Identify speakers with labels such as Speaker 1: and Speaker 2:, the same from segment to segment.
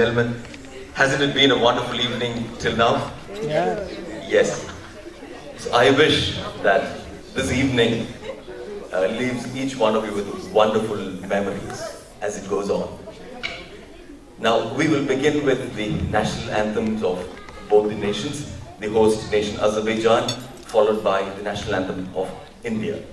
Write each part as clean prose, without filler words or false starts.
Speaker 1: gentlemen, hasn't it been a wonderful evening till now?
Speaker 2: Yeah.
Speaker 1: Yes. So I wish that this evening leaves each one of you with wonderful memories as it goes on. Now, we will begin with the national anthems of both the nations, the host nation Azerbaijan, followed by the national anthem of India.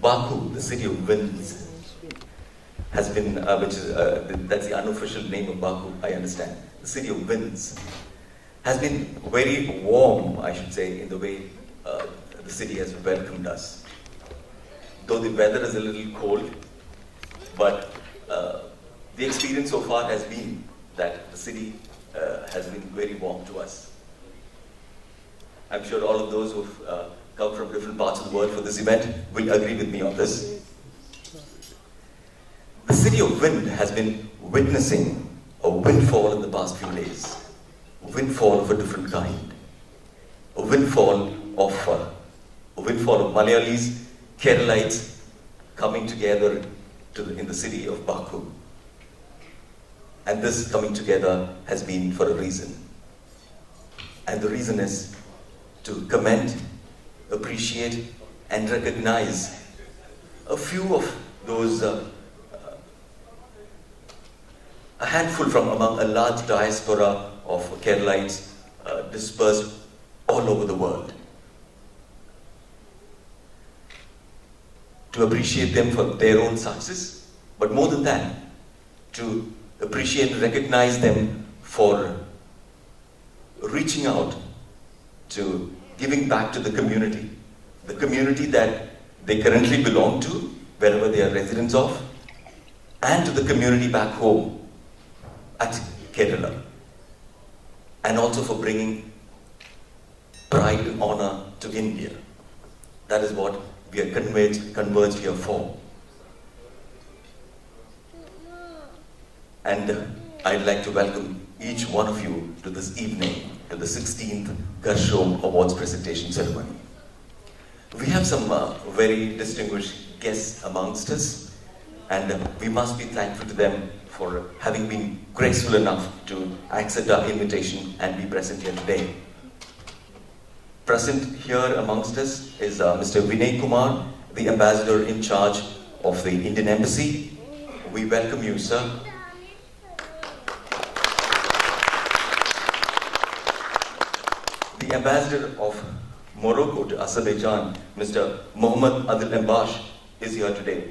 Speaker 1: Baku, the city of winds, has been, that's the unofficial name of Baku, I understand. The city of winds has been very warm, I should say, in the way the city has welcomed us. Though the weather is a little cold, but the experience so far has been that the city has been very warm to us. I'm sure all of those who've come from different parts of the world for this event will agree with me on this. The city of wind has been witnessing a windfall in the past few days. A windfall of a different kind. A windfall of Malayalees, Keralites coming together in the city of Baku. And this coming together has been for a reason. And the reason is to commend, appreciate, and recognize a few of those, a handful from among a large diaspora of Keralites dispersed all over the world. to appreciate them for their own success, but more than that, to appreciate and recognize them for reaching out to giving back to the community that they currently belong to, wherever they are residents of, and to the community back home at Kerala, and also for bringing pride and honor to India. That is what we are converged here for. And I'd like to welcome each one of you to this evening, to the 16th Garshom Awards presentation ceremony. We have some very distinguished guests amongst us, and we must be thankful to them for having been graceful enough to accept our invitation and be present here today. Present here amongst us is Mr. Vinay Kumar, the ambassador in charge of the Indian Embassy. We welcome you, sir. The ambassador of Morocco to Azerbaijan, Mr. Mohammed Adil Embash, is here today.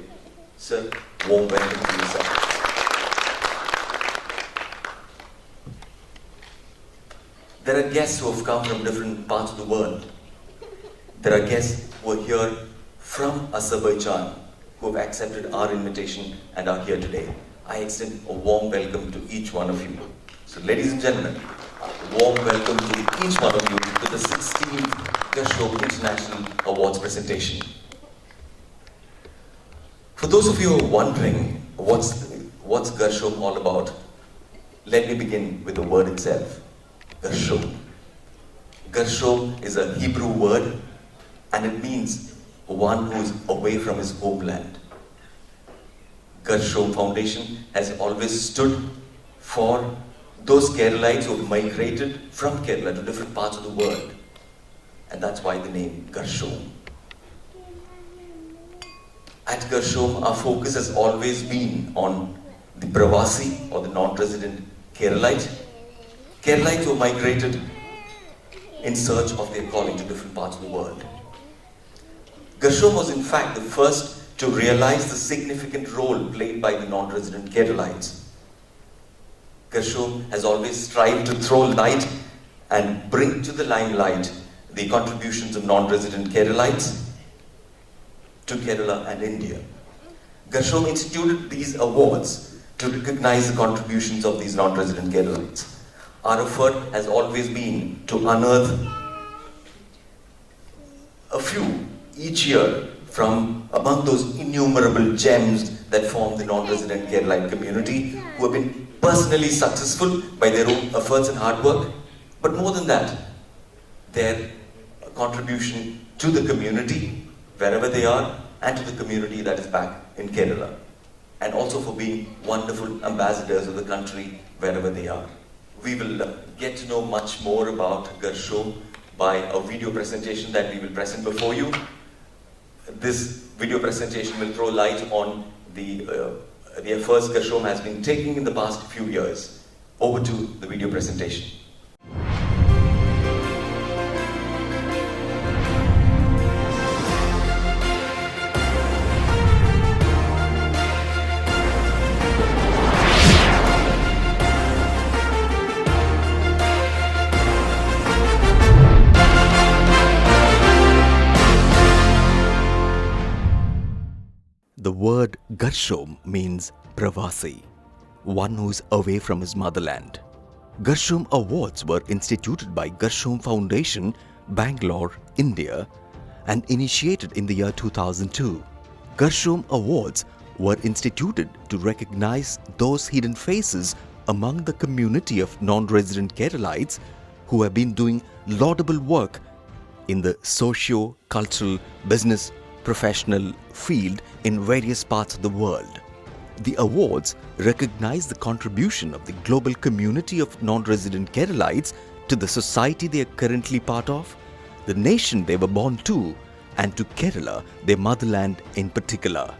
Speaker 1: Sir, warm welcome to you, sir. There are guests who have come from different parts of the world. There are guests who are here from Azerbaijan, who have accepted our invitation and are here today. I extend a warm welcome to each one of you. So, ladies and gentlemen, a warm welcome to each one of you to the 16th Garshom International Awards presentation. For those of you who are wondering what's Garshom all about, let me begin with the word itself. Garshom. Garshom is a Hebrew word, and it means one who is away from his homeland. Garshom Foundation has always stood for those Keralites who have migrated from Kerala to different parts of the world. And that's why the name Garshom. At Garshom, our focus has always been on the Pravasi, or the non-resident Keralite. Keralites who migrated in search of their calling to different parts of the world. Garshom was in fact the first to realize the significant role played by the non-resident Keralites. Garshom has always strived to throw light and bring to the limelight the contributions of non-resident Keralites to Kerala and India. Garshom instituted these awards to recognize the contributions of these non-resident Keralites. Our effort has always been to unearth a few each year from among those innumerable gems that form the non-resident Keralite community, who have been personally successful by their own efforts and hard work, but more than that, their contribution to the community wherever they are, and to the community that is back in Kerala, and also for being wonderful ambassadors of the country wherever they are. We will get to know much more about Garshom by a video presentation that we will present before you. This video presentation will throw light on the efforts Garshom has been taking in the past few years. Over to the video presentation.
Speaker 2: The word Garshom means Pravasi, one who's away from his motherland. Garshom Awards were instituted by Garshom Foundation, Bangalore, India, and initiated in the year 2002. Garshom Awards were instituted to recognize those hidden faces among the community of non-resident Keralites who have been doing laudable work in the socio-cultural, business, professional field in various parts of the world. The awards recognize the contribution of the global community of non-resident Keralites to the society they are currently part of, the nation they were born to, and to Kerala, their motherland in particular.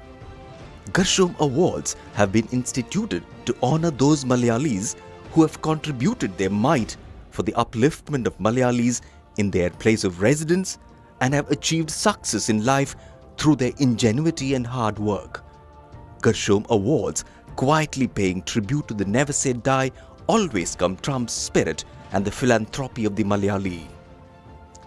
Speaker 2: Garshom Awards have been instituted to honor those Malayalees who have contributed their might for the upliftment of Malayalees in their place of residence and have achieved success in life through their ingenuity and hard work. Garshom Awards, quietly paying tribute to the never say die, always come Trump's spirit and the philanthropy of the Malayali.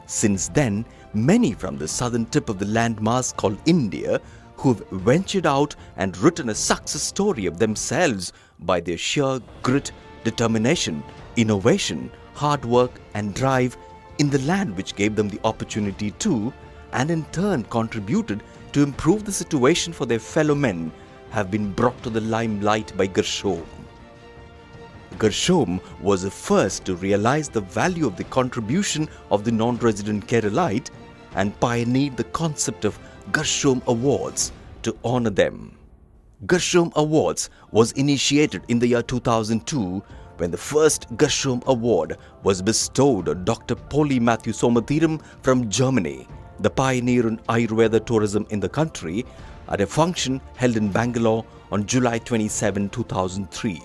Speaker 2: Since then, many from the southern tip of the landmass called India who have ventured out and written a success story of themselves by their sheer grit, determination, innovation, hard work and drive in the land which gave them the opportunity to, and in turn contributed to improve the situation for their fellow men, have been brought to the limelight by Garshom. Garshom was the first to realize the value of the contribution of the non-resident Keralite and pioneered the concept of Garshom Awards to honor them. Garshom Awards was initiated in the year 2002 when the first Garshom Award was bestowed on Dr. Polly Matthew Somathiram from Germany, the pioneer in Ayurveda tourism in the country, at a function held in Bangalore on July 27, 2003.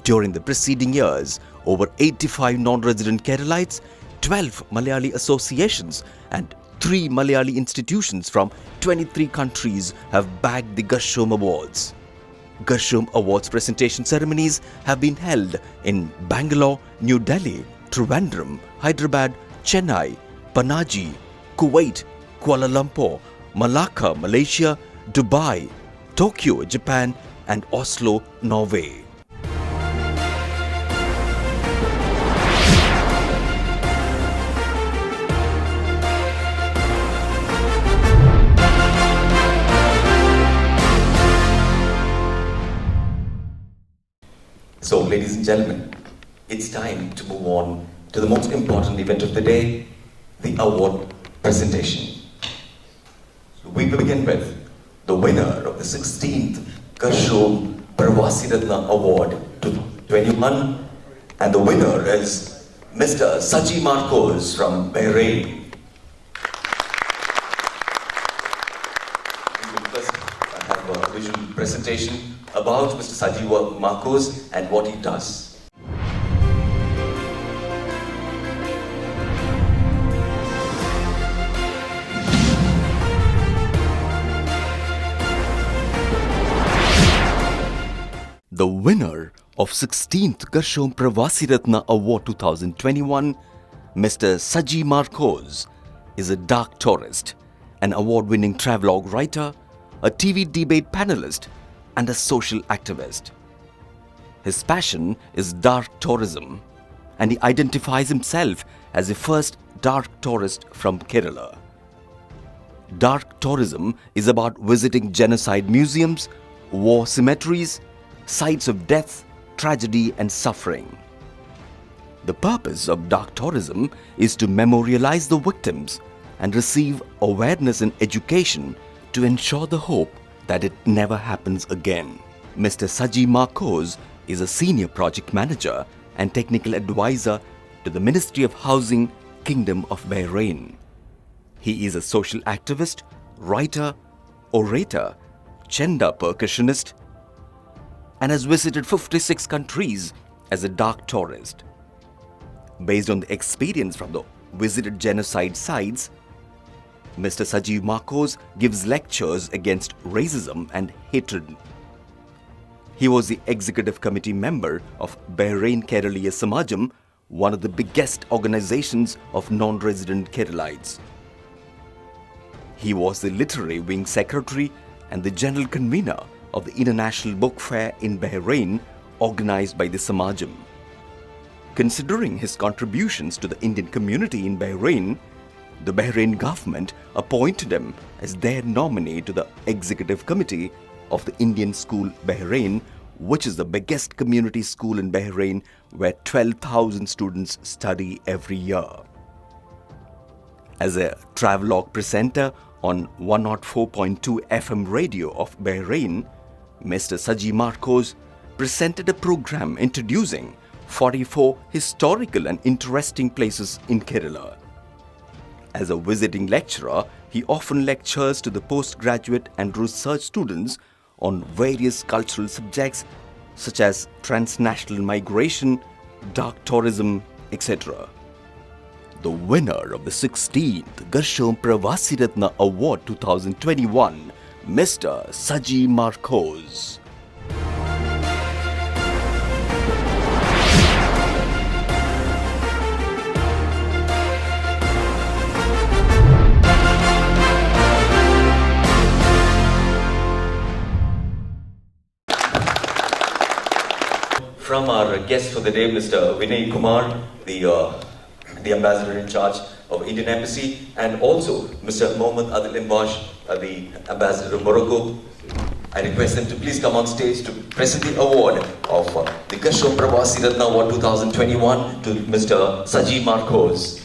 Speaker 2: During the preceding years, over 85 non-resident Keralites, 12 Malayali associations and 3 Malayali institutions from 23 countries have bagged the Garshom Awards. Garshom Awards presentation ceremonies have been held in Bangalore, New Delhi, Trivandrum, Hyderabad, Chennai, Panaji, Kuwait, Kuala Lumpur, Malacca, Malaysia, Dubai, Tokyo, Japan and Oslo, Norway.
Speaker 1: So, ladies and gentlemen, it's time to move on to the most important event of the day, the award presentation. We begin with the winner of the 16th Garshom International Award 2021, and the winner is Mr. Saji Markose from Bahrain. We will first have a visual presentation about Mr. Saji Markose and what he does.
Speaker 2: The winner of 16th Garshom International Award 2021, Mr. Saji Markose, is a dark tourist, an award-winning travelogue writer, a TV debate panelist, and a social activist. His passion is dark tourism, and he identifies himself as the first dark tourist from Kerala. Dark tourism is about visiting genocide museums, war cemeteries, sites of death, tragedy and suffering. The purpose of dark tourism is to memorialize the victims and receive awareness and education to ensure the hope that it never happens again. Mr. Saji Markose is a senior project manager and technical advisor to the Ministry of Housing, Kingdom of Bahrain. He is a social activist, writer, orator, Chenda percussionist, and has visited 56 countries as a dark tourist. Based on the experience from the visited genocide sites, Mr. Saji Markose gives lectures against racism and hatred. He was the executive committee member of Bahrain Keraliya Samajam, one of the biggest organizations of non-resident Keralites. He was the literary wing secretary and the general convener of the International Book Fair in Bahrain, organized by the Samajam. Considering his contributions to the Indian community in Bahrain, the Bahrain government appointed him as their nominee to the executive committee of the Indian School Bahrain, which is the biggest community school in Bahrain where 12,000 students study every year. As a travelogue presenter on 104.2 FM radio of Bahrain, Mr. Saji Markose presented a program introducing 44 historical and interesting places in Kerala. As a visiting lecturer, he often lectures to the postgraduate and research students on various cultural subjects such as transnational migration, dark tourism, etc. the winner of the 16th Garshom Pravasi Ratna Award 2021, Mr. Saji Markose.
Speaker 1: From our guest for the day, Mr. Vinay Kumar, the ambassador in charge of Indian Embassy, and also Mr. Mohammad Adil Imbash, the ambassador of Morocco. I request them to please come on stage to present the award of the Garshom Pravasi Ratna Award 2021 to Mr. Saji Markose.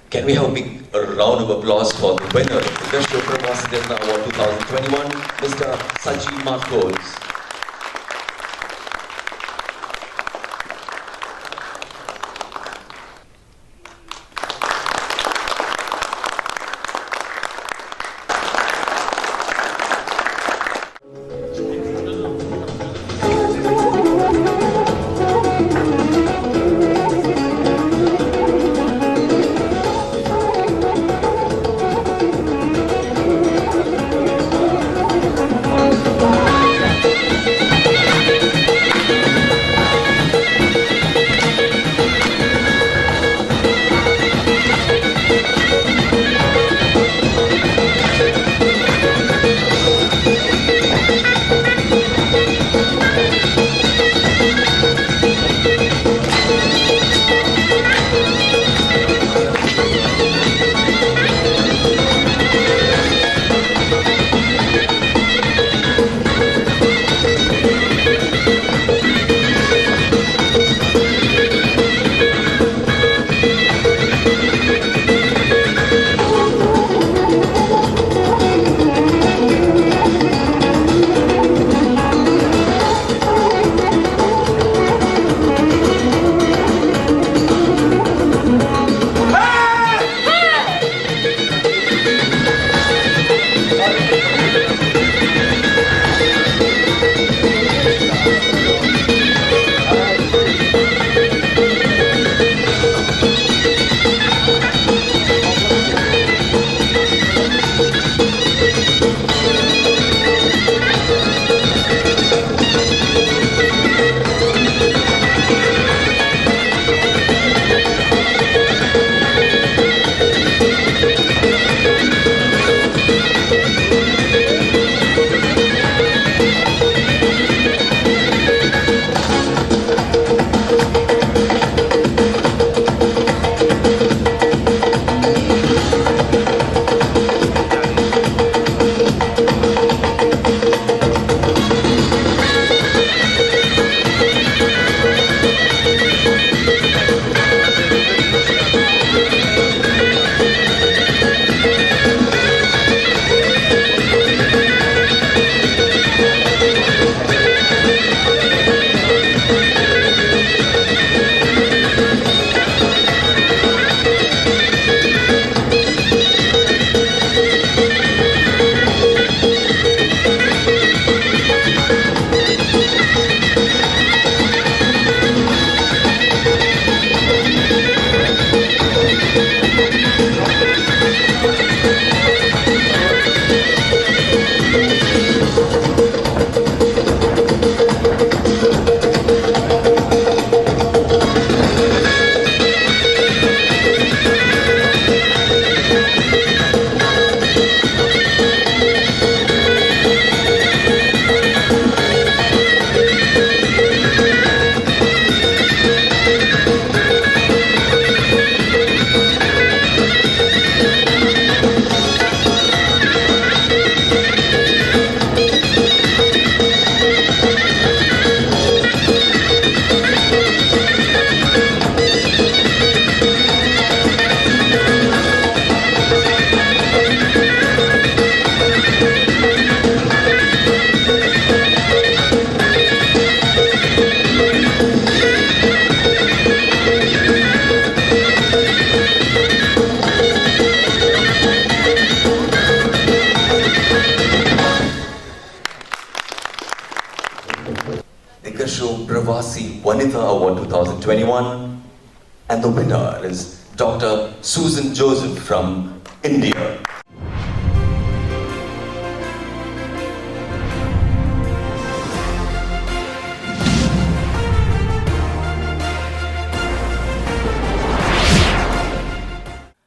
Speaker 1: Can we have a round of applause for the winner of the Garshom Pravasi Ratna Award 2021, Mr. Saji Markose. Garshom Pravasi Vanitha Award 2021, and the winner is Dr. Susan Joseph from India.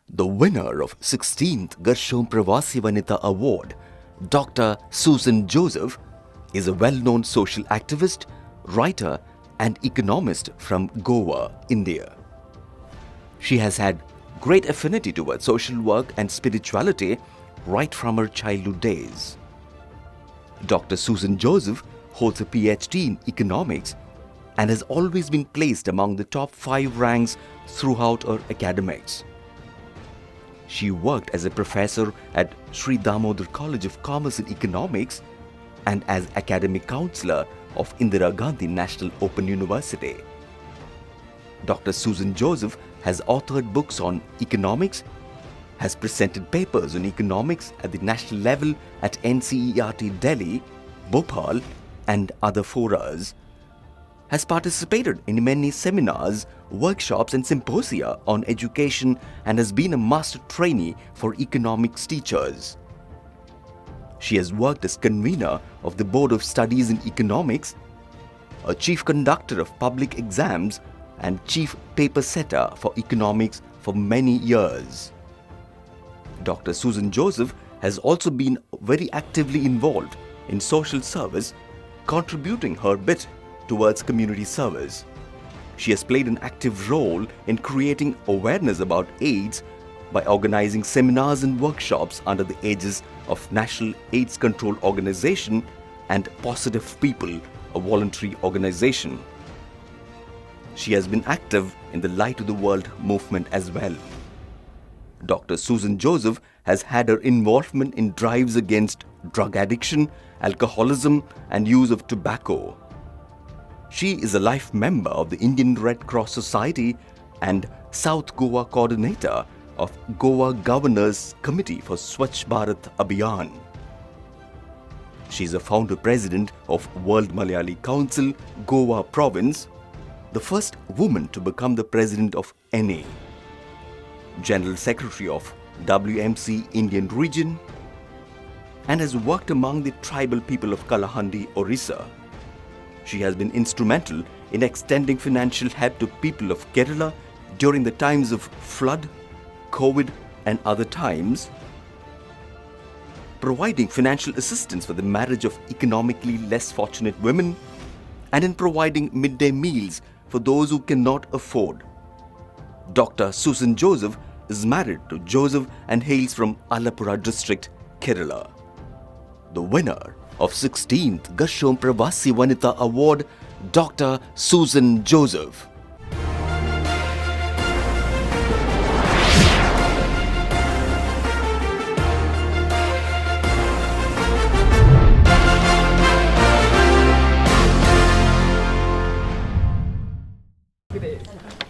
Speaker 2: The winner of 16th Garshom Pravasi Vanita Award, Dr. Susan Joseph, is a well-known social activist, writer and economist from Goa, India. She has had great affinity towards social work and spirituality right from her childhood days. Dr. Susan Joseph holds a PhD in economics and has always been placed among the top 5 ranks throughout her academics. She worked as a professor at Sri Damodar College of Commerce and Economics and as academic counselor of Indira Gandhi National Open University. Dr. Susan Joseph has authored books on economics, has presented papers on economics at the national level at NCERT Delhi, Bhopal and other forums, has participated in many seminars, workshops and symposia on education and has been a master trainee for economics teachers. She has worked as convener of the Board of Studies in Economics, a chief conductor of public exams and chief paper setter for economics for many years. Dr. Susan Joseph has also been very actively involved in social service, contributing her bit towards community service. She has played an active role in creating awareness about AIDS by organizing seminars and workshops under the aegis of National AIDS Control Organization and Positive People, a voluntary organization. She has been active in the Light to the World movement as well. Dr. Susan Joseph has had her involvement in drives against drug addiction, alcoholism and use of tobacco. She is a life member of the Indian Red Cross Society and South Goa coordinator of Goa Governors Committee for Swachh Bharat Abhiyan. She is a founder president of World Malayali Council, Goa Province, the first woman to become the president of NA, General Secretary of WMC Indian Region, and has worked among the tribal people of Kalahandi, Orissa. She has been instrumental in extending financial help to people of Kerala during the times of flood, COVID and other times, providing financial assistance for the marriage of economically less fortunate women, and in providing midday meals for those who cannot afford. Dr. Susan Joseph is married to Joseph and hails from Alappuzha district, Kerala. The winner of 16th Garshom Pravasi Vanita Award, Dr. Susan Joseph.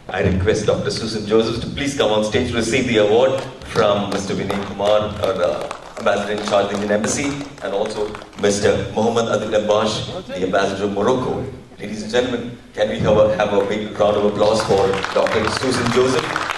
Speaker 1: I request Dr. Susan Joseph to please come on stage to receive the award from Mr. Vinay Kumar, our Ambassador in charge of the Indian Embassy, and also Mr. Mohammed Adil Ambash, the Ambassador of Morocco. Ladies and gentlemen, can we have a big round of applause for Dr. Susan Joseph?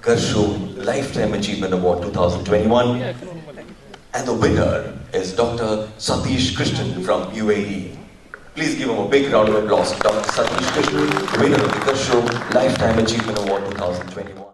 Speaker 1: Garshom Lifetime Achievement Award 2021. And the winner is Dr. Satish Krishnan from UAE. Please give him a big round of applause. Dr. Satish Krishnan, winner of the Garshom Lifetime Achievement Award 2021.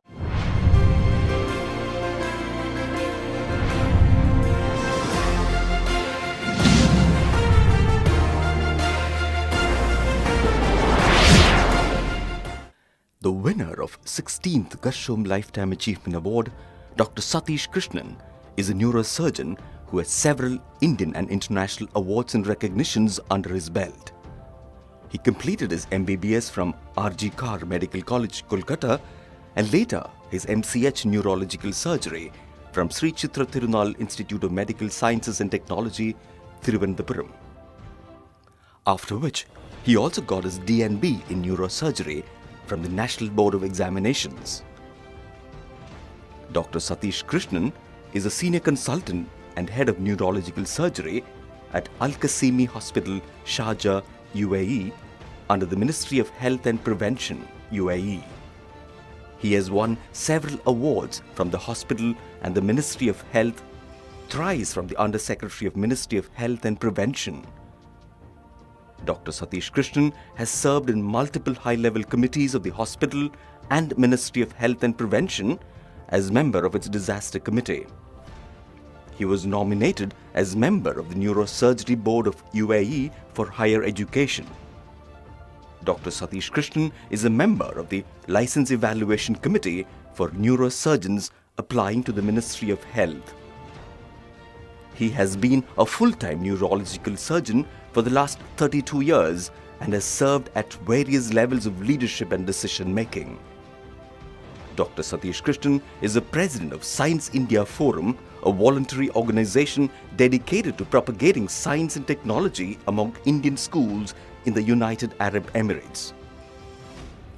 Speaker 2: The winner of 16th Garshom Lifetime Achievement Award, Dr. Satish Krishnan, is a neurosurgeon who has several Indian and international awards and recognitions under his belt. He completed his MBBS from R.G. Kar Medical College, Kolkata, and later his MCH Neurological Surgery from Sri Chitra Tirunal Institute of Medical Sciences and Technology, Thiruvananthapuram. After which, he also got his DNB in Neurosurgery from the National Board of Examinations. Dr. Satish Krishnan is a senior consultant and head of neurological surgery at Al-Qasimi Hospital, Sharjah, UAE, under the Ministry of Health and Prevention, UAE. He has won several awards from the hospital and the Ministry of Health, thrice from the Under Secretary of Ministry of Health and Prevention. Dr. Satish Krishnan has served in multiple high-level committees of the hospital and Ministry of Health and Prevention as member of its disaster committee. He was nominated as member of the Neurosurgery Board of UAE for higher education. Dr. Satish Krishnan is a member of the License Evaluation Committee for neurosurgeons applying to the Ministry of Health. He has been a full-time neurological surgeon for the last 32 years and has served at various levels of leadership and decision-making. Dr. Satish Krishnan is the president of Science India Forum, a voluntary organization dedicated to propagating science and technology among Indian schools in the United Arab Emirates.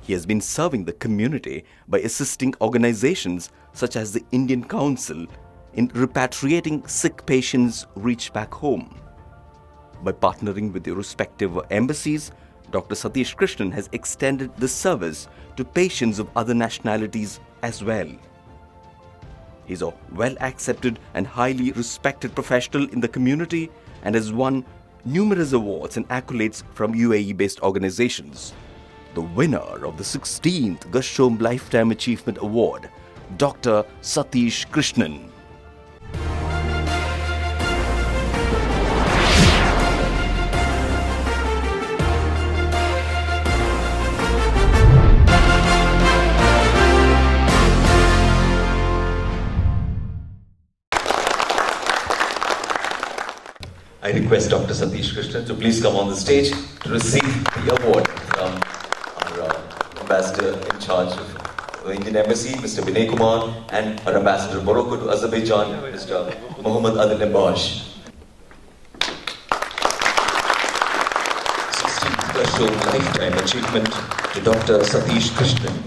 Speaker 2: He has been serving the community by assisting organizations such as the Indian Council in repatriating sick patients reached back home. By partnering with the respective embassies, Dr. Satish Krishnan has extended this service to patients of other nationalities as well. He is a well-accepted and highly respected professional in the community and has won numerous awards and accolades from UAE-based organizations. The winner of the 16th Garshom Lifetime Achievement Award, Dr. Satish Krishnan.
Speaker 1: I request Dr. Satish Krishnan to please come on the stage to receive the award from our ambassador in charge of the Indian Embassy, Mr. Vinay Kumar, and our ambassador Morocco to Azerbaijan, Mr. Mohammad Adil Nembash. 16th Garshom Lifetime Achievement to Dr. Satish Krishnan.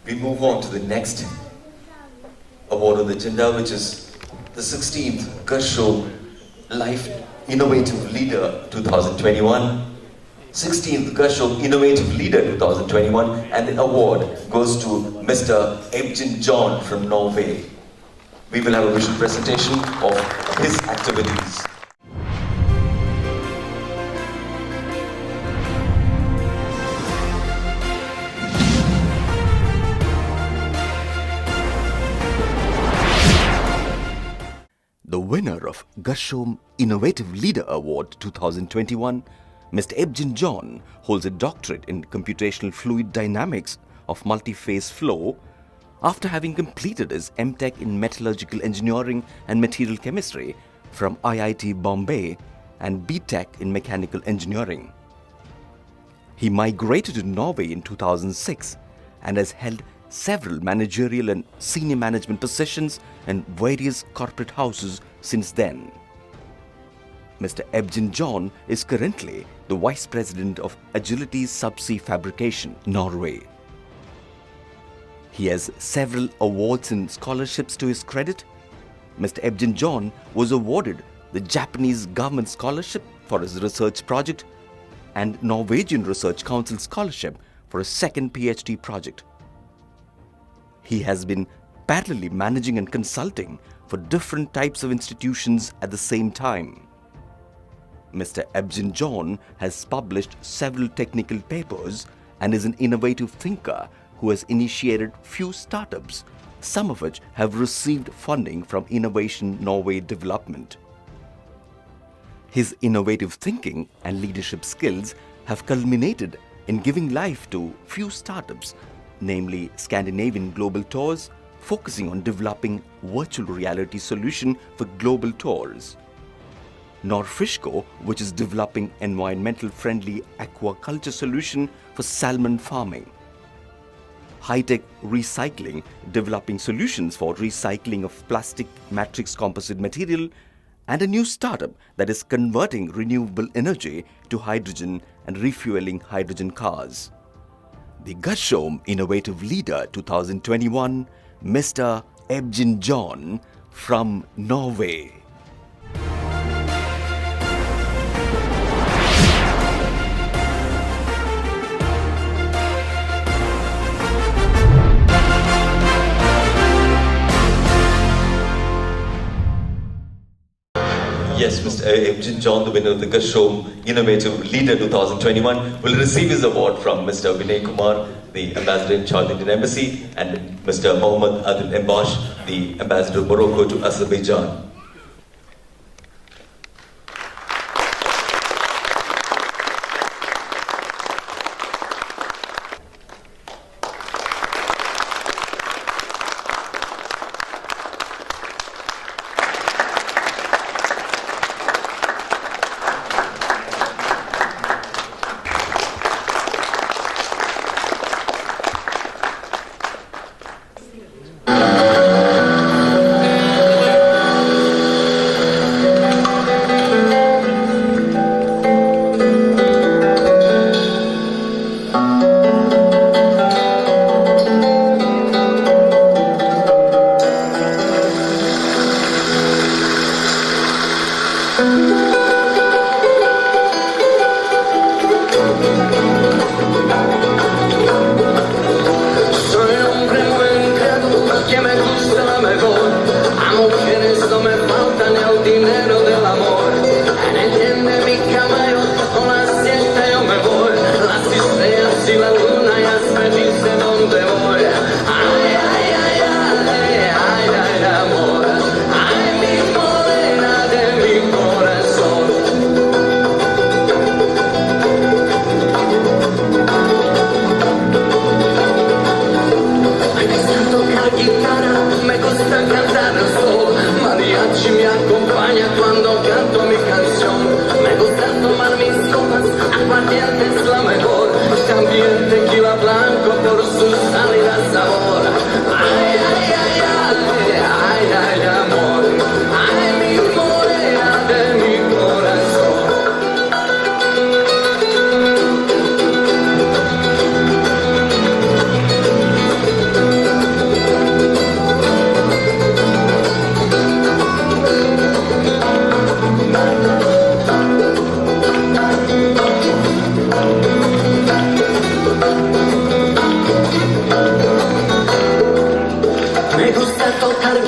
Speaker 1: We move on to the next award on the agenda, which is the 16th Garshom Life Innovative Leader 2021. 16th Garshom Innovative Leader 2021, and the award goes to Mr. Aebgin John from Norway. We will have a visual presentation of his activities.
Speaker 2: The winner of Garshom Innovative Leader Award 2021, Mr. Aebgin John, holds a doctorate in computational fluid dynamics of multi-phase flow after having completed his MTech in metallurgical engineering and material chemistry from IIT Bombay and BTech in mechanical engineering. He migrated to Norway in 2006 and has held several managerial and senior management positions in various corporate houses since then. Mr. Aebgin John is currently the Vice President of Agility Subsea Fabrication, Norway. He has several awards and scholarships to his credit. Mr. Aebgin John was awarded the Japanese Government Scholarship for his research project and Norwegian Research Council Scholarship for a second PhD project. He has been parallelly managing and consulting for different types of institutions at the same time. Mr. Aebgin John has published several technical papers and is an innovative thinker who has initiated few startups, some of which have received funding from Innovation Norway Development. His innovative thinking and leadership skills have culminated in giving life to few startups, namely Scandinavian Global Tours, focusing on developing virtual reality solution for global tours. Norfishco, which is developing environmental-friendly aquaculture solution for salmon farming. High-tech recycling, developing solutions for recycling of plastic matrix composite material, and a new startup that is converting renewable energy to hydrogen and refueling hydrogen cars. The Garshom Innovative Leader 2021, Mr. Aebgin John from Norway.
Speaker 1: Yes, Mr. Aebgin John, the winner of the Garshom Innovative Leader 2021, will receive his award from Mr. Vinay Kumar, the Ambassador in charge of the Indian Embassy, and Mr. Mohammad Adil Embash, the Ambassador of Morocco to Azerbaijan.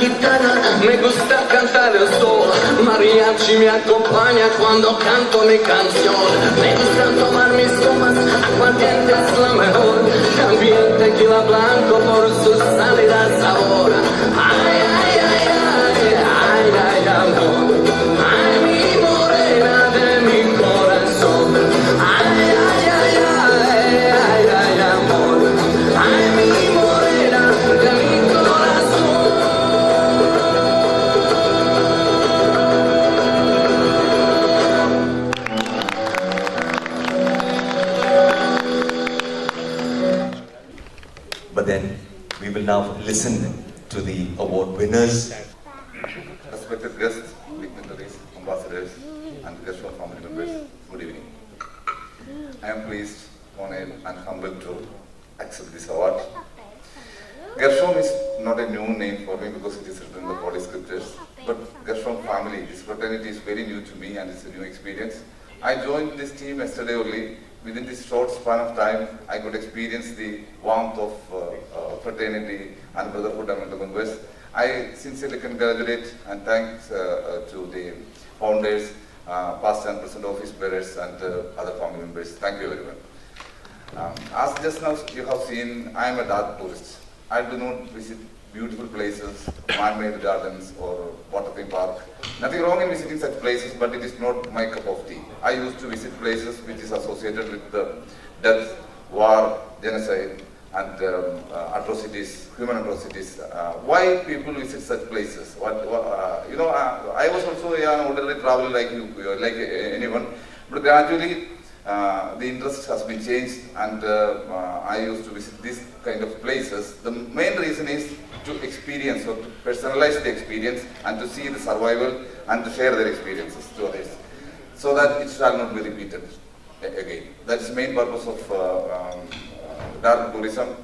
Speaker 3: chitarra, me gusta cantar el sol. Mariachi me acompaña cuando canto mi canción. Me gusta tomar mis copas, aguardiente es la mejor. También tequila blanco por su sal y sabor. Ay, ay, ay, ay, ay, ay, amor. Ay, mi morena de mi corazón. Ay, ay, ay, ay, ay, ay, amor. Ay, mi morena de mi corazón.
Speaker 1: But then we will now listen to the award winners.
Speaker 4: Respected guests, dignitaries, ambassadors, and Garshom family members, good evening. I am pleased, honored, and humbled to accept this award. Garshom is not a new name for me because it is written in the Holy Scriptures, but Garshom family, this fraternity is very new to me and it's a new experience. I joined this team yesterday only. Within this short span of time, I could experience the warmth of fraternity and brotherhood among the members. I sincerely congratulate and thanks to the founders, past and present office bearers, and other family members. Thank you very much. As just now you have seen, I am a dark tourist. I do not visit beautiful places, man-made gardens or water park. Nothing wrong in visiting such places, but it is not my cup of tea. I used to visit places which is associated with death, war, genocide, and atrocities, human atrocities. Why people visit such places? I was also an orderly traveler like you, like anyone, but gradually the interest has been changed, and I used to visit these kind of places. The main reason is to experience or to personalize the experience and to see the survival and to share their experiences to others, so that it shall not be repeated again. That is the main purpose of dark tourism.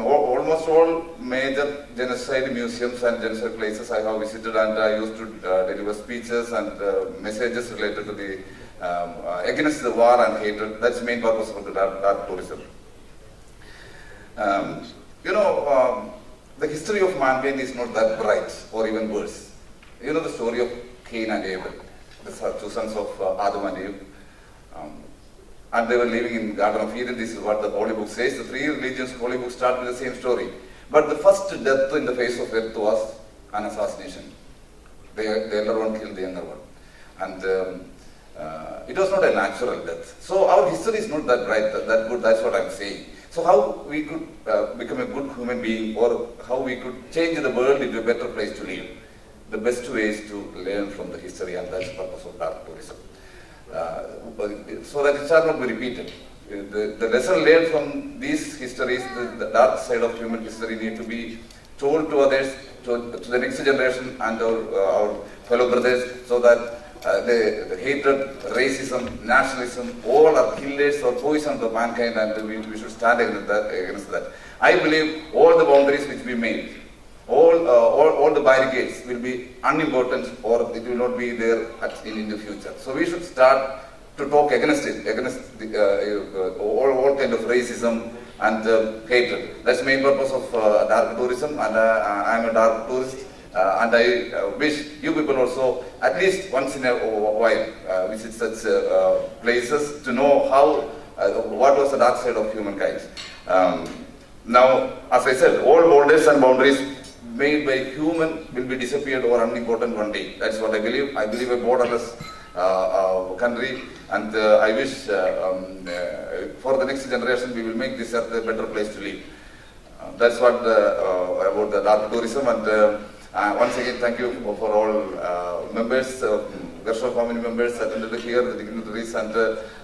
Speaker 4: Almost all major genocide museums and genocide places I have visited, and I used to deliver speeches and messages related to the against the war and hatred. That's the main purpose of the dark tourism. The history of mankind is not that bright or even worse. You know the story of Cain and Abel, the two sons of Adam and Eve. And they were living in Garden of Eden. This is what the Holy Book says. The three religions Holy Book start with the same story. But the first death in the face of earth was an assassination. The elder one killed the younger one. And it was not a natural death. So our history is not that bright, that good, that's what I'm saying. So how we could become a good human being, or how we could change the world into a better place to live. The best way is to learn from the history, and that's the purpose of dark tourism. So that it shall not be repeated. The lesson learned from these histories, the dark side of human history, need to be told to others, to the next generation and our fellow brothers, so that the hatred, racism, nationalism, all are killers or poisons of mankind, and we should stand against that. I believe all the boundaries which we made, all the barricades will be unimportant, or it will not be there in the future. So we should start to talk against it, against all kind of racism and hatred. That's the main purpose of dark tourism, and I am a dark tourist. And I wish you people also, at least once in a while, visit such places to know how, what was the dark side of humankind. Now, as I said, all borders and boundaries made by human will be disappeared or unimportant one day. That's what I believe. I believe a borderless country, and I wish for the next generation we will make this earth a better place to live. That's what about the dark tourism. And once again, thank you for all members, Garshom family members attended here, the dignitaries, and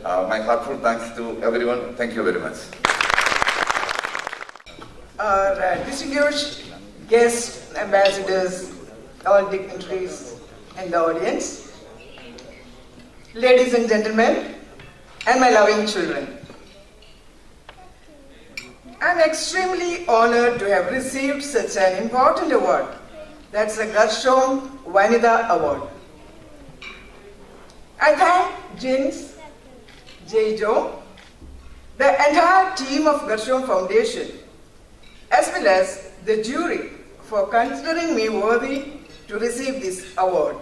Speaker 4: my heartfelt thanks to everyone. Thank you very much.
Speaker 5: Our distinguished guests, ambassadors, all dignitaries in the audience, ladies and gentlemen, and my loving children. I'm extremely honored to have received such an important award. That's the Garshom Vanida Award. I thank Jins, Jejo, the entire team of Garshom Foundation, as well as the jury for considering me worthy to receive this award.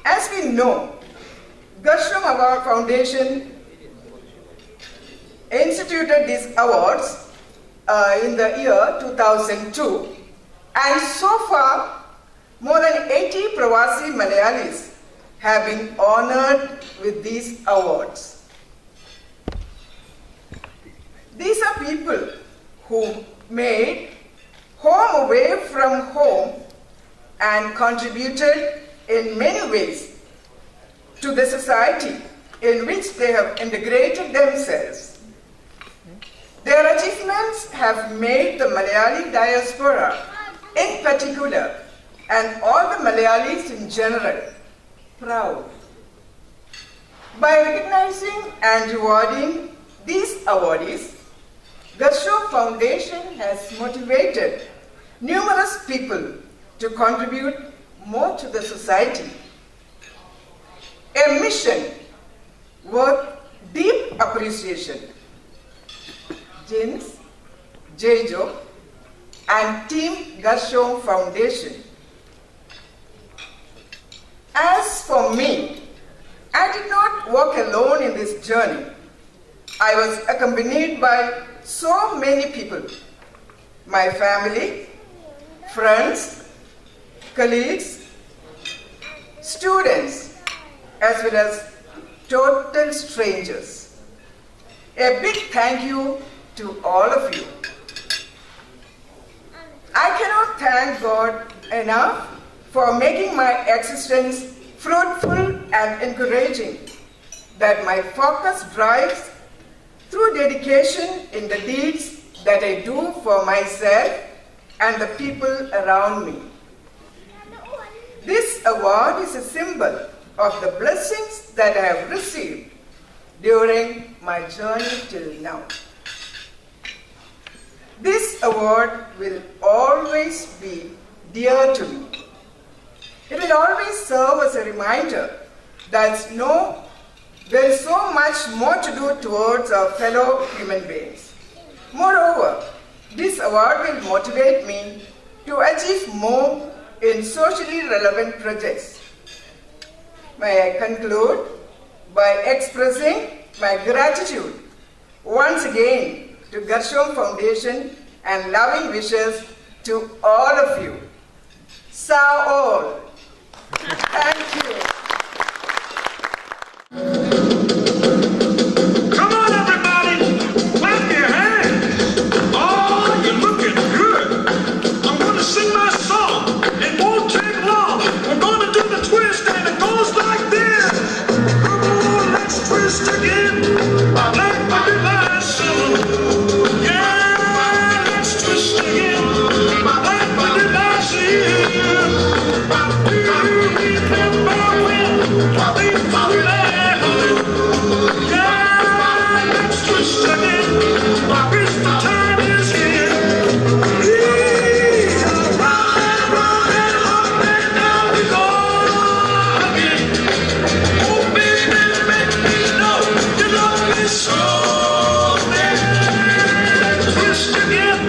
Speaker 5: As we know, Garshom Award Foundation instituted these awards in the year 2002, and so far more than 80 Pravasi Malayalees have been honored with these awards. These are people who made home away from home and contributed in many ways to the society in which they have integrated themselves. Their achievements have made the Malayali diaspora in particular and all the Malayalees in general proud. By recognizing and rewarding these awardees, Garshom Foundation has motivated numerous people to contribute more to the society. A mission worth deep appreciation. Jins, Jejo, and Team Garshom Foundation. As for me, I did not walk alone in this journey. I was accompanied by so many people. My family, friends, colleagues, students, as well as total strangers. A big thank you to all of you. I cannot thank God enough for making my existence fruitful and encouraging, that my focus drives through dedication in the deeds that I do for myself and the people around me. This award is a symbol of the blessings that I have received during my journey till now. This award will always be dear to me. It will always serve as a reminder that there is so much more to do towards our fellow human beings. Moreover, this award will motivate me to achieve more in socially relevant projects. May I conclude by expressing my gratitude once again to Garshom Foundation and loving wishes to all of you. Sa all. Thank you.
Speaker 6: Come on, everybody, clap your hands. Oh, you're looking good. I'm going to sing my song. It won't take long. We're going to do the twist, and it goes like this. Come on, let's twist again. Like the last summer. Yeah, let's twist again. Like the last year. Do you remember when we found home? Yeah, let's twist again. I wish the time is here. Round and down we go again. Oh, baby, make me know you love me so. Let's twist again,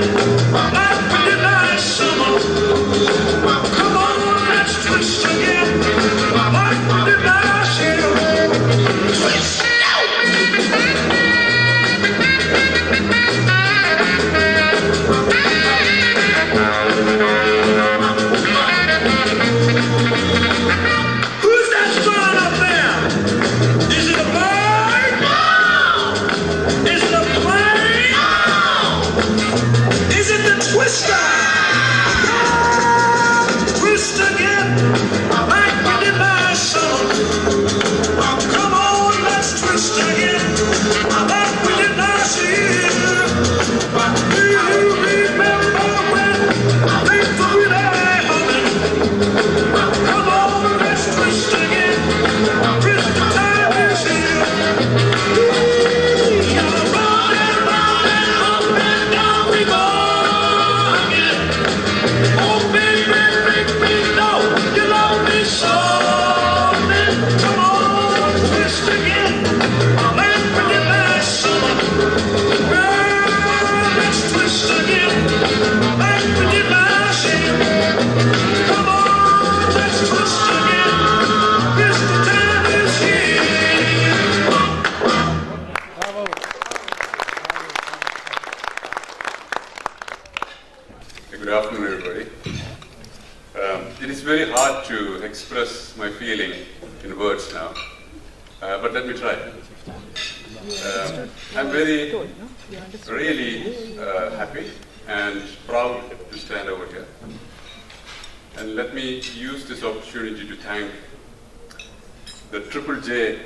Speaker 6: like we did last summer. Come on, let's twist again, like we did last year.
Speaker 7: feeling in words now, but let me try. I'm really happy and proud to stand over here. And let me use this opportunity to thank the Triple J.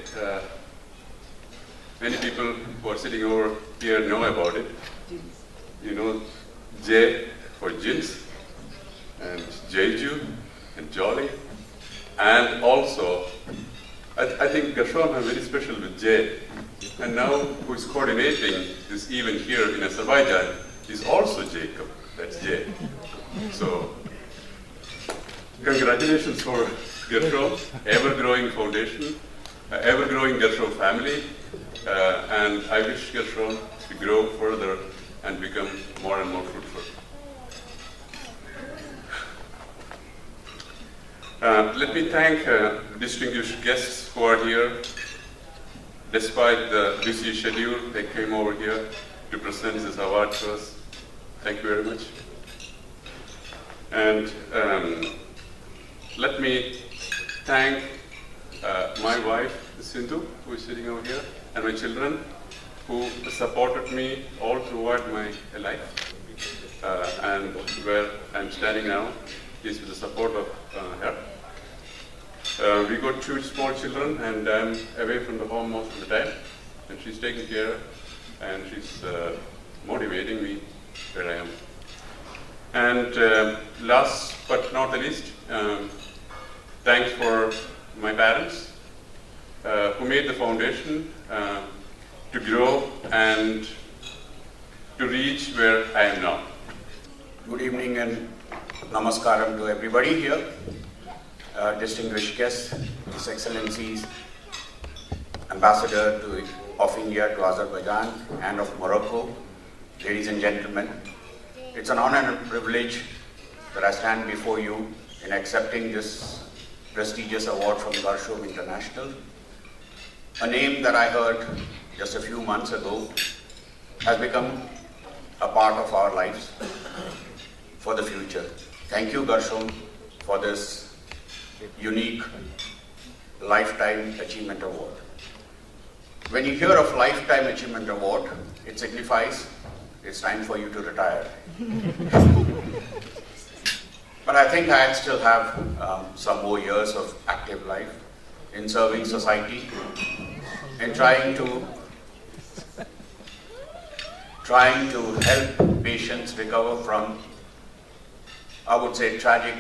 Speaker 7: Many people who are sitting over here know about it. You know J for Jins, and Jeju, and Jolly, and also, I think Garshom is very special with J, and now who is coordinating this event here in Azerbaijan is also Jacob, that's J. So, congratulations for Garshom, ever-growing foundation, ever-growing Garshom family, and I wish Garshom to grow further and become more and more fruitful. Let me thank distinguished guests who are here. Despite the busy schedule, they came over here to present this award to us. Thank you very much. And let me thank my wife, Sindhu, who is sitting over here, and my children, who supported me all throughout my life. And where I'm standing now is with the support of her. We got 2 small children, and I'm away from the home most of the time, and she's taking care, and she's motivating me where I am. And last but not the least, thanks for my parents who made the foundation to grow and to reach where I am now.
Speaker 8: Good evening and namaskaram to everybody here. Distinguished guests, His Excellencies, Ambassador of India to Azerbaijan and of Morocco, ladies and gentlemen, it's an honor and privilege that I stand before you in accepting this prestigious award from Garshom International, a name that I heard just a few months ago has become a part of our lives for the future. Thank you, Garshom, for this unique Lifetime Achievement Award. When you hear of Lifetime Achievement Award, it signifies it's time for you to retire. But I think I still have some more years of active life in serving society and trying to help patients recover from, I would say, tragic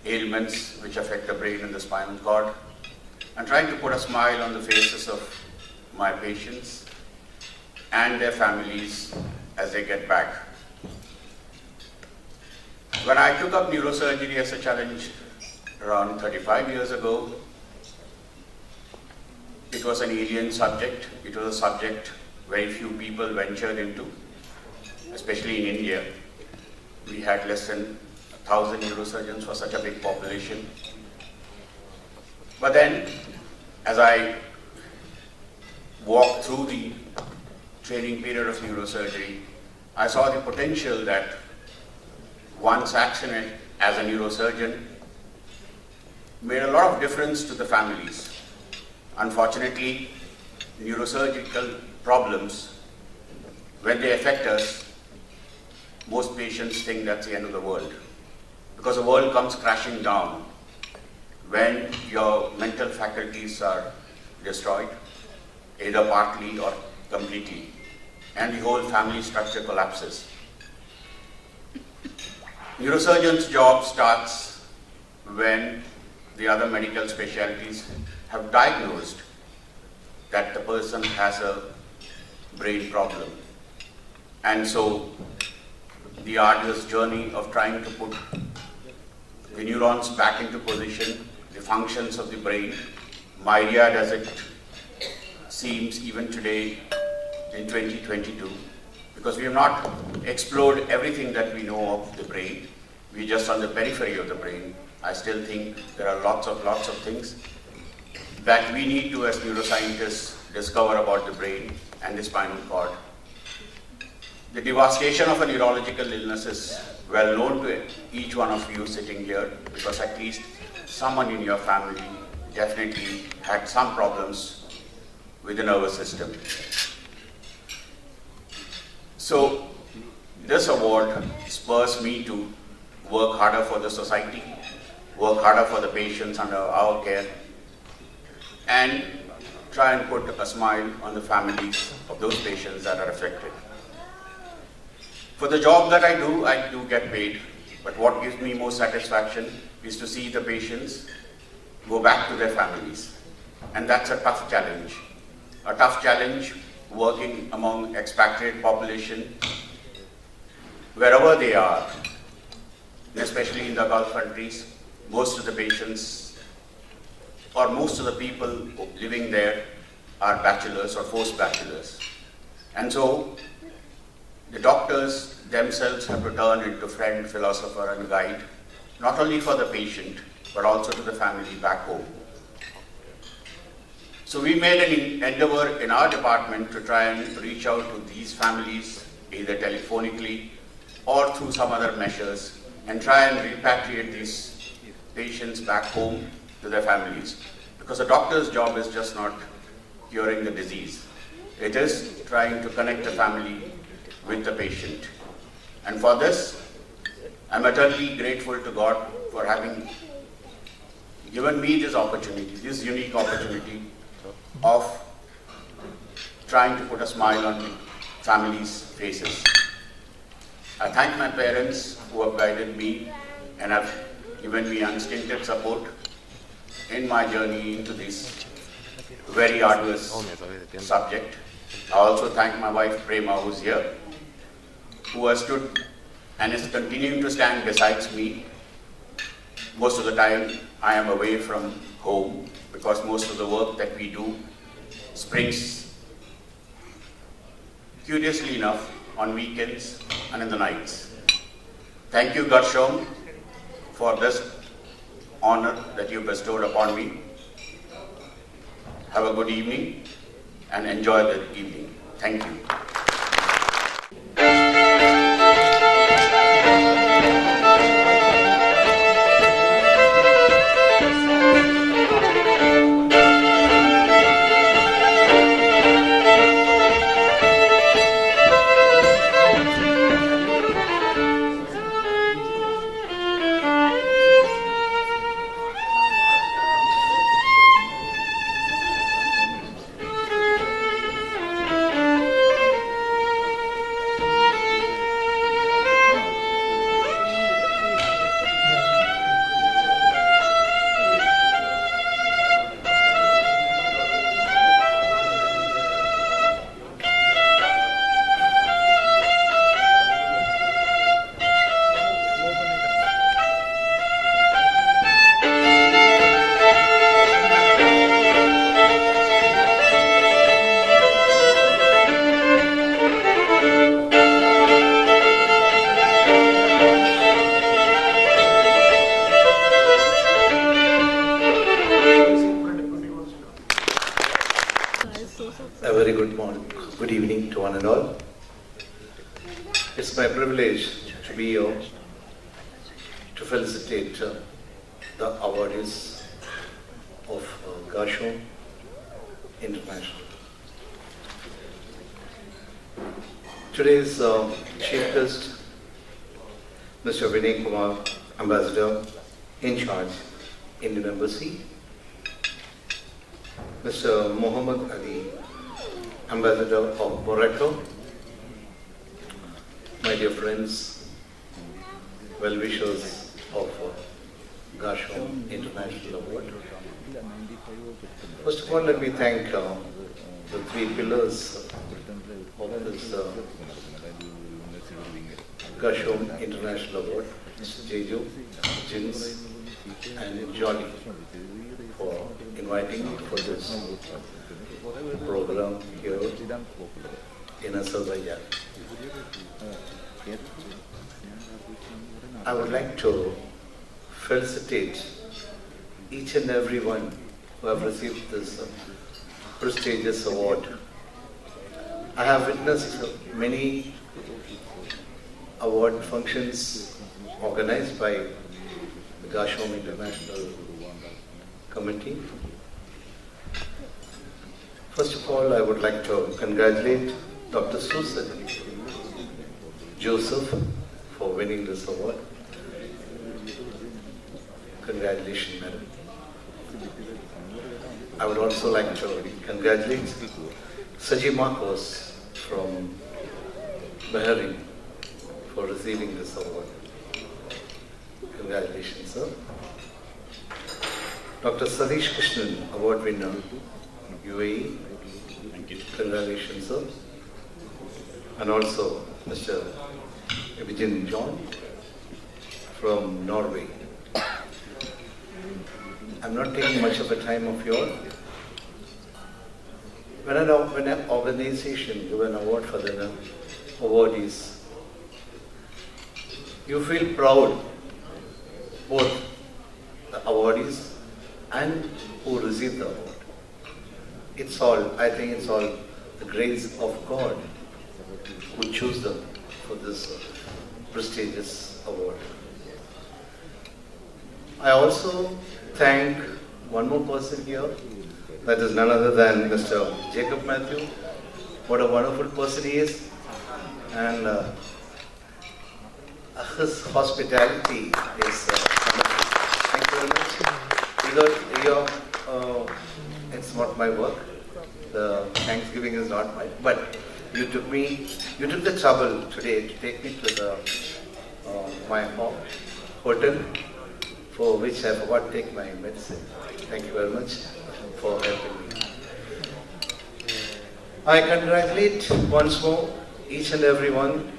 Speaker 8: ailments which affect the brain and the spinal cord, and trying to put a smile on the faces of my patients and their families as they get back. When I took up neurosurgery as a challenge around 35 years ago, it was an alien subject. It was a subject very few people ventured into, especially in India. We had less than 1,000 neurosurgeons for such a big population. But then, as I walked through the training period of neurosurgery, I saw the potential that one's action as a neurosurgeon made a lot of difference to the families. Unfortunately, neurosurgical problems, when they affect us, most patients think that's the end of the world. Because the world comes crashing down when your mental faculties are destroyed, either partly or completely, and the whole family structure collapses. Neurosurgeon's job starts when the other medical specialties have diagnosed that the person has a brain problem. And so the arduous journey of trying to put the neurons back into position, the functions of the brain, myriad as it seems even today in 2022, because we have not explored everything that we know of the brain. We're just on the periphery of the brain. I still think there are lots of things that we need to, as neuroscientists, discover about the brain and the spinal cord. The devastation of a neurological illness is well known to each one of you sitting here, because at least someone in your family definitely had some problems with the nervous system. So this award spurs me to work harder for the society, work harder for the patients under our care, and try and put a smile on the families of those patients that are affected. For the job that I do get paid, but what gives me more satisfaction is to see the patients go back to their families. And that's a tough challenge. A tough challenge working among expatriate population, wherever they are, especially in the Gulf countries. Most of the patients or most of the people living there are bachelors or forced bachelors. And so the doctors themselves have to turn into friend, philosopher and guide, not only for the patient, but also to the family back home. So we made an endeavor in our department to try and reach out to these families, either telephonically or through some other measures, and try and repatriate these patients back home to their families. Because a doctor's job is just not curing the disease. It is trying to connect the family with the patient. And for this, I'm eternally grateful to God for having given me this opportunity, this unique opportunity of trying to put a smile on families' faces. I thank my parents who have guided me and have given me unstinted support in my journey into this very arduous subject. I also thank my wife Prema, who's here, who has stood and is continuing to stand beside me. Most of the time I am away from home because most of the work that we do springs, curiously enough, on weekends and in the nights. Thank you, Garshom, for this honor that you bestowed upon me. Have a good evening and enjoy the evening. Thank you.
Speaker 9: A very good morning, good evening to one and all. It's my privilege to be here to felicitate the awardees of Garshom International. Today's chief guest, Mr. Vinay Kumar, Ambassador in charge, Indian Embassy. Mr. Muhammad Ali, Ambassador of Morocco. My dear friends, well-wishers of Garshom International Award. First of all, let me thank the three pillars of this Garshom International Award, Jeju, Jins, and Jolly, for inviting me for this program here in Azerbaijan. I would like to felicitate each and every one who have received this prestigious award. I have witnessed many award functions organized by the Garshom International Committee, First of all, I would like to congratulate Dr. Susan Joseph for winning this award. Congratulations, madam. I would also like to congratulate Saji Markose from Bahrain for receiving this award. Congratulations, sir. Dr. Satish Krishnan, award winner, UAE. Congratulations, sir. And also Mr. Aebgin John from Norway. I'm not taking much of a time of yours. When an organization gives an award for the awardees, you feel proud, both the awardees and who receive the award. I think it's all the grace of God who choose them for this prestigious award. I also thank one more person here, that is none other than Mr. Jacob Matthew. What a wonderful person he is, and his hospitality is thank you very much. It's not my work. The Thanksgiving is not mine, but you took the trouble today to take me to my hotel, for which I forgot to take my medicine. Thank you very much for helping me. I congratulate once more each and every one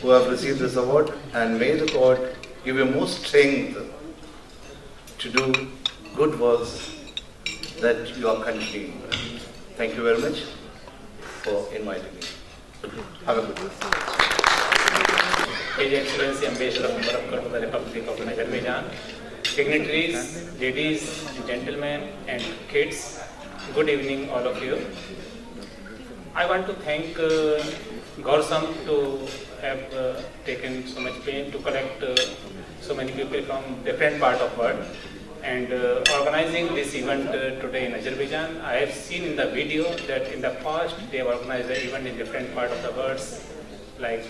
Speaker 9: who have received this award, and may the God give you more strength to do good works that you are continuing. Thank you very much for inviting me. Have a good day.
Speaker 10: His Excellency Ambassador of the Republic of Azerbaijan, dignitaries, ladies, gentlemen, and kids, good evening, all of you. I want to thank Garshom to have taken so much pain to collect so many people from different parts of the world and organizing this event today in Azerbaijan. I have seen in the video that in the past they have organized the event in different parts of the world, like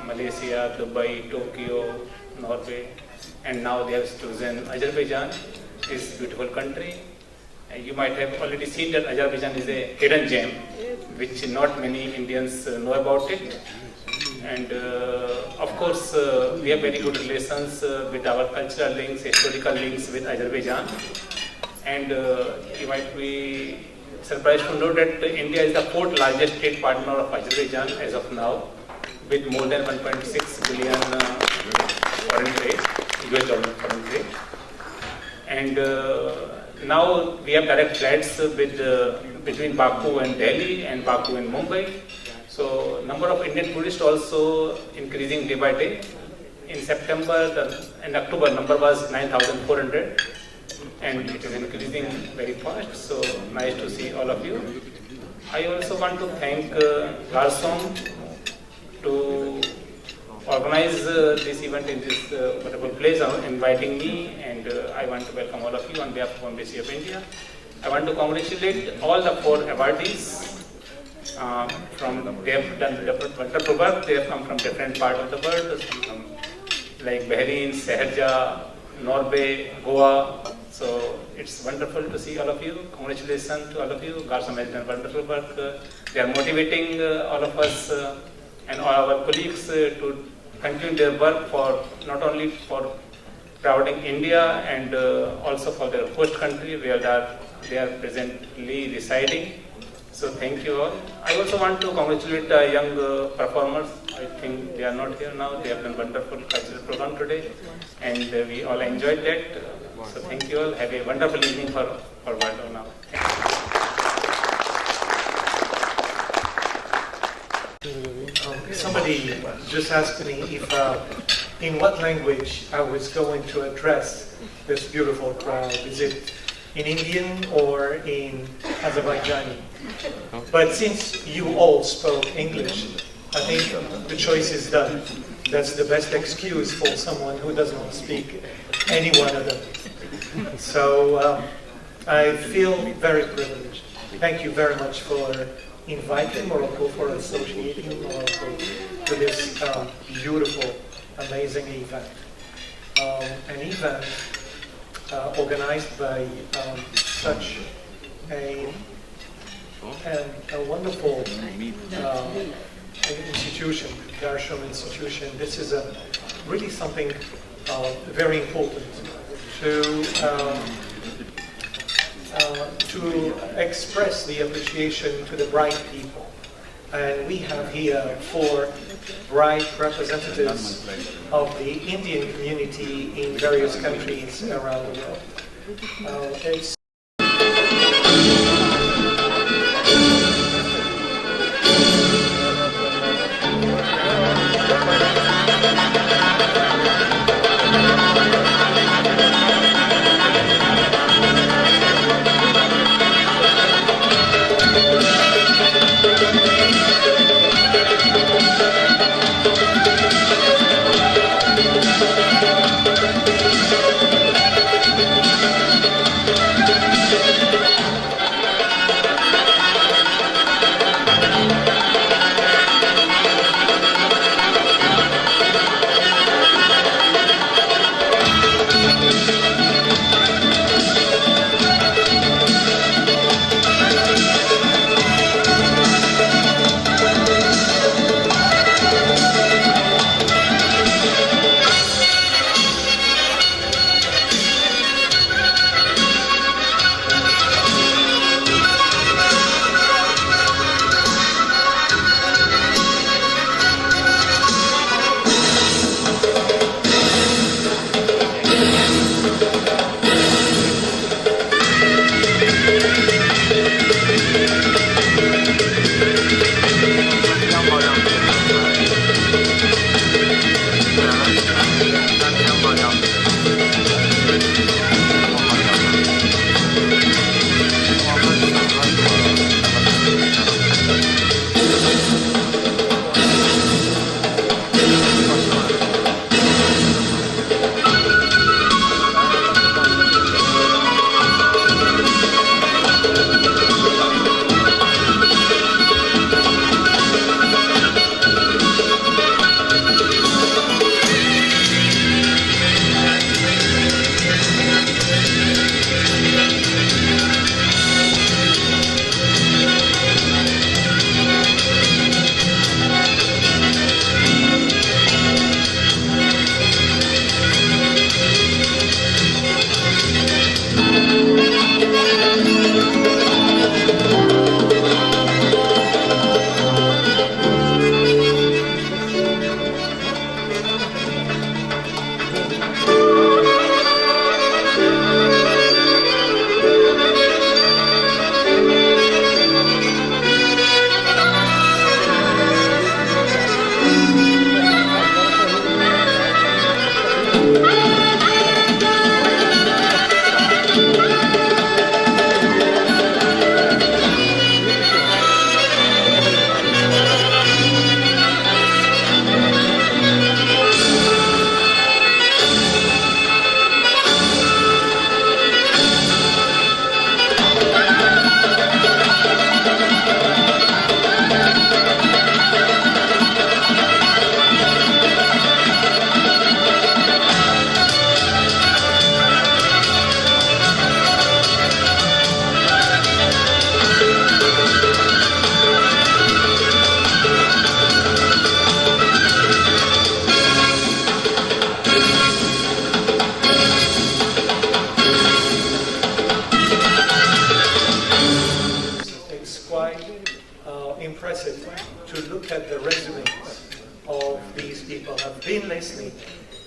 Speaker 10: Malaysia, Dubai, Tokyo, Norway, and now they have chosen Azerbaijan, this beautiful country. You might have already seen that Azerbaijan is a hidden gem, which not many Indians know about it. And of course, we have very good relations with our cultural links, historical links with Azerbaijan. And you might be surprised to know that India is the fourth largest trade partner of Azerbaijan as of now, with more than 1.6 billion foreign trade, US dollar foreign trade. And now we have direct flights between Baku and Delhi and Baku and Mumbai. So number of Indian tourists also increasing day by day. In September and October number was 9,400 and it is increasing very fast. So nice to see all of you. I also want to thank Garshom to organize this event in this wonderful place, inviting me, and I want to welcome all of you on behalf of Embassy of India. I want to congratulate all the 4 awardees. They have done wonderful work. They have come from different parts of the world, from like Bahrain, Sharjah, Norway, Goa. So it's wonderful to see all of you. Congratulations to all of you. Garshom has done wonderful work. They are motivating all of us and all our colleagues to continue their work for not only for promoting India and also for their host country where they are presently residing. So thank you all. I also want to congratulate the young performers. I think they are not here now. They have done wonderful cultural program today and we all enjoyed that. So thank you all. Have a wonderful evening for Baku now.
Speaker 11: Somebody just asked me if in what language I was going to address this beautiful crowd. Is it in Indian or in Azerbaijani? But since you all spoke English, I think the choice is done. That's the best excuse for someone who does not speak any one of them. So I feel very privileged thank you very much for inviting Morocco, for associating Morocco to this beautiful, amazing event. An event organized by such a wonderful institution, Garshom institution. This is really something very important to express the appreciation to the bright people. And we have here 4 bright representatives of the Indian community in various countries around the world. It's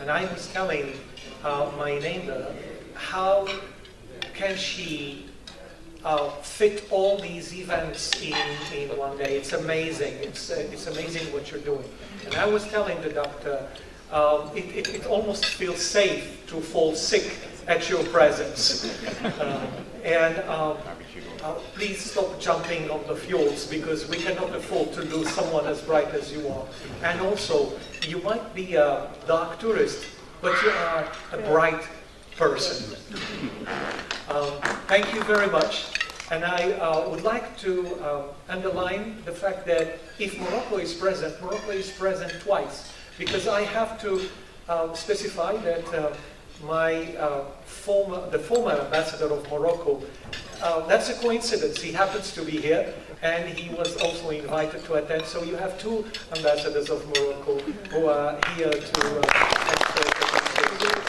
Speaker 11: And I was telling my neighbor, how can she fit all these events in one day? It's amazing. It's amazing what you're doing. And I was telling the doctor, it almost feels safe to fall sick at your presence. Please stop jumping on the fuels, because we cannot afford to lose someone as bright as you are. And also, you might be a dark tourist, but you are a bright person. Thank you very much. And I would like to underline the fact that if Morocco is present twice, because I have to specify that the former ambassador of Morocco, that's a coincidence. He happens to be here, and he was also invited to attend. So you have two ambassadors of Morocco who are here to express their appreciation.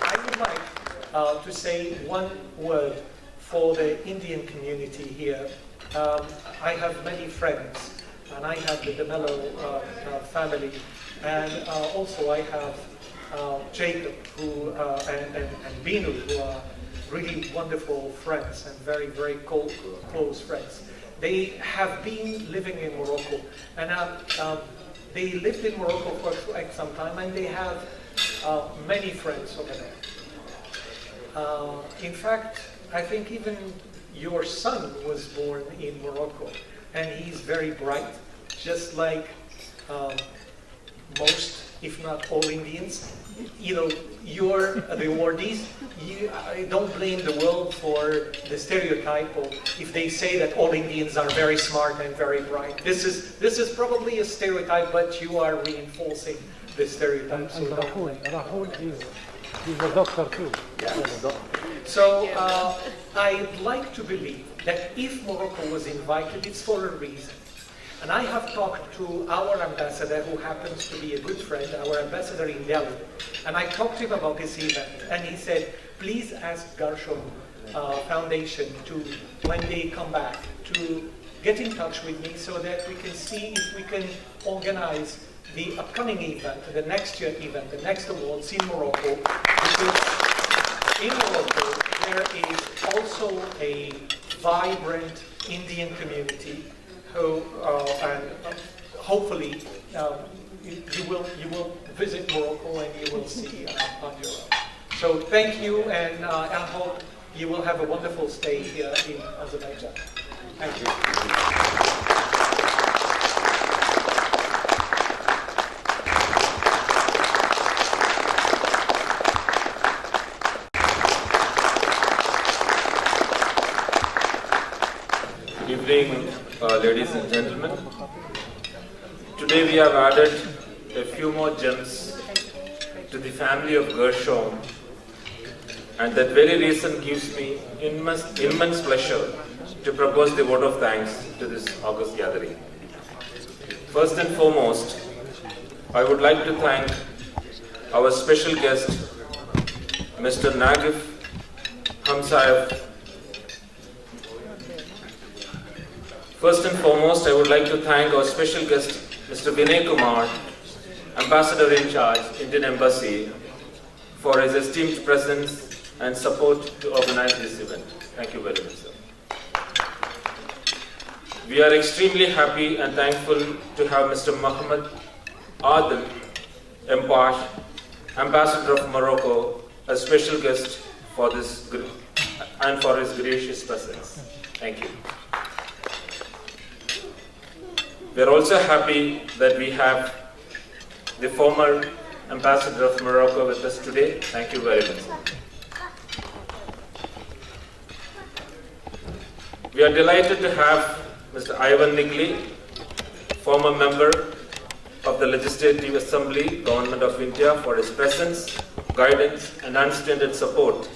Speaker 11: I would like to say one word for the Indian community here. I have many friends, and I have the De Mello family, and also I have Jacob and Binu, who are really wonderful friends and very, very close friends. They have been living in Morocco, and they lived in Morocco for quite some time, and they have many friends over there. In fact, I think even your son was born in Morocco, and he's very bright, just like most, if not all Indians. You know, you're the awardees. I don't blame the world for the stereotype of if they say that all Indians are very smart and very bright. This is probably a stereotype, but you are reinforcing the stereotype. So
Speaker 12: he's a doctor too.
Speaker 11: Yes. So I'd like to believe that if Morocco was invited, it's for a reason. And I have talked to our ambassador, who happens to be a good friend, our ambassador in Delhi, and I talked to him about this event, and he said, please ask Garshom Foundation to, when they come back, to get in touch with me so that we can see if we can organize the upcoming event, the next year event, the next awards in Morocco, because in Morocco there is also a vibrant Indian community who, and hopefully you will visit Morocco and you will see on your own. So thank you, and I hope you will have a wonderful stay here in Azerbaijan. Thank you.
Speaker 13: Good evening, ladies and gentlemen. Today we have added a few more gems to the family of Garshom, and that very reason gives me immense pleasure to propose the vote of thanks to this august gathering. First and foremost, I would like to thank our special guest, Mr. Nagif Hamsayev. First and foremost, I would like to thank our special guest, Mr. Vinay Kumar, Ambassador in Charge, Indian Embassy, for his esteemed presence and support to organize this event. Thank you very much, sir. We are extremely happy and thankful to have Mr. Mohammed Adil Empash, Ambassador of Morocco, a special guest for this and for his gracious presence. Thank you. We are also happy that we have the former Ambassador of Morocco with us today. Thank you very much. We are delighted to have Mr. Ivan Nigli, former member of the Legislative Assembly, Government of India, for his presence, guidance and unstinted support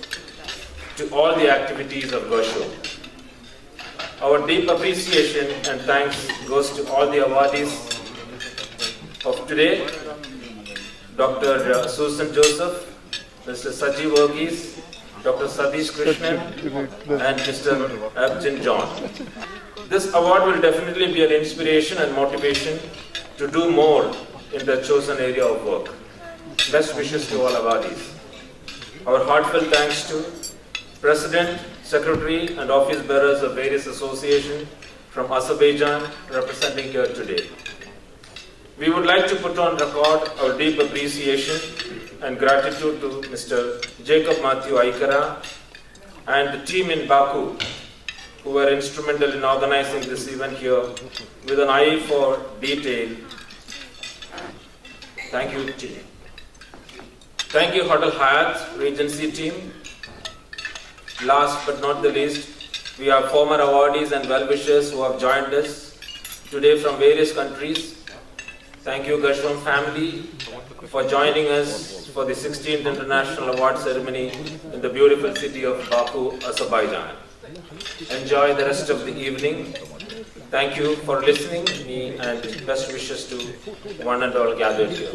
Speaker 13: to all the activities of Garshom. Our deep appreciation and thanks goes to all the awardees of today, Dr. Susan Joseph, Mr. Saji Verghese, Dr. Satish Krishnan, and Mr. Aebgin John. This award will definitely be an inspiration and motivation to do more in the chosen area of work. Best wishes to all awardees. Our heartfelt thanks to President, Secretary and Office Bearers of various associations from Azerbaijan representing here today. We would like to put on record our deep appreciation and gratitude to Mr. Jacob Matthew Aikara and the team in Baku who were instrumental in organizing this event here with an eye for detail. Thank you, team. Thank you, Hotel Hyatt Regency team. Last but not the least, We have former awardees and well-wishers who have joined us today from various countries. Thank you, Garshom family, for joining us for the 16th International Awards ceremony in the beautiful city of Baku, Azerbaijan. Enjoy the rest of the evening. Thank you for listening to me and best wishes to one and all gathered here.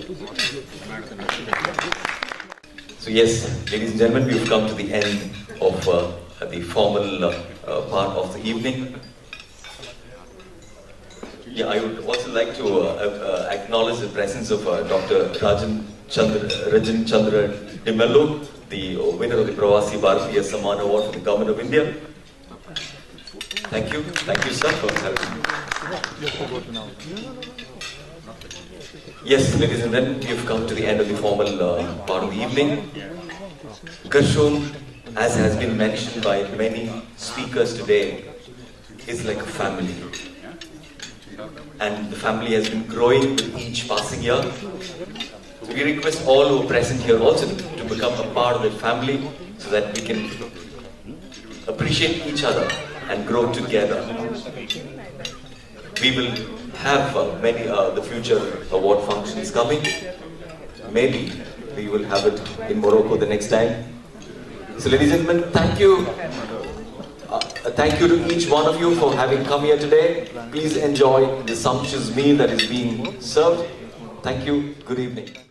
Speaker 1: So yes, ladies and gentlemen, we've come to the end of the formal part of the evening. Yeah, I would also like to acknowledge the presence of Dr. Rajan Chandra Dimello, the winner of the Pravasi Bharatiya Samman Award from the Government of India. Thank you, sir, for helping. Yes, ladies and gentlemen, we've come to the end of the formal part of the evening. Garshom, as has been mentioned by many speakers today, is like a family. And the family has been growing with each passing year. So we request all who are present here also to become a part of the family so that we can appreciate each other and grow together. We will have many the future award functions coming. Maybe we will have it in Morocco the next time. So ladies and gentlemen, thank you. Thank you to each one of you for having come here today. Please enjoy the sumptuous meal that is being served. Thank you. Good evening.